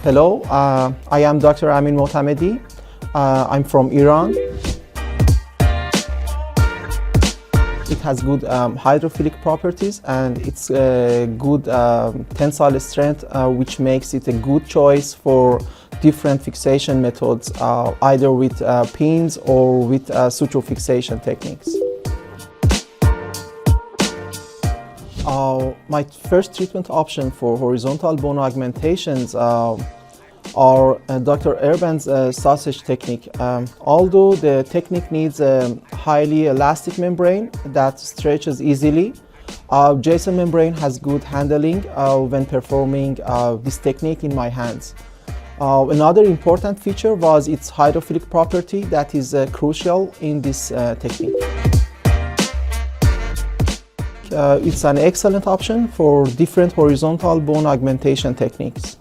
Hello, I am Dr. Amin Motamedi. I'm from Iran. It has good hydrophilic properties and it's good tensile strength, which makes it a good choice for different fixation methods, either with pins or with suture fixation techniques. My first treatment option for horizontal bone augmentations are Dr. Urban's sausage technique. Although the technique needs a highly elastic membrane that stretches easily, Jason membrane has good handling when performing this technique in my hands. Another important feature was its hydrophilic property that is crucial in this technique. It's an excellent option for different horizontal bone augmentation techniques.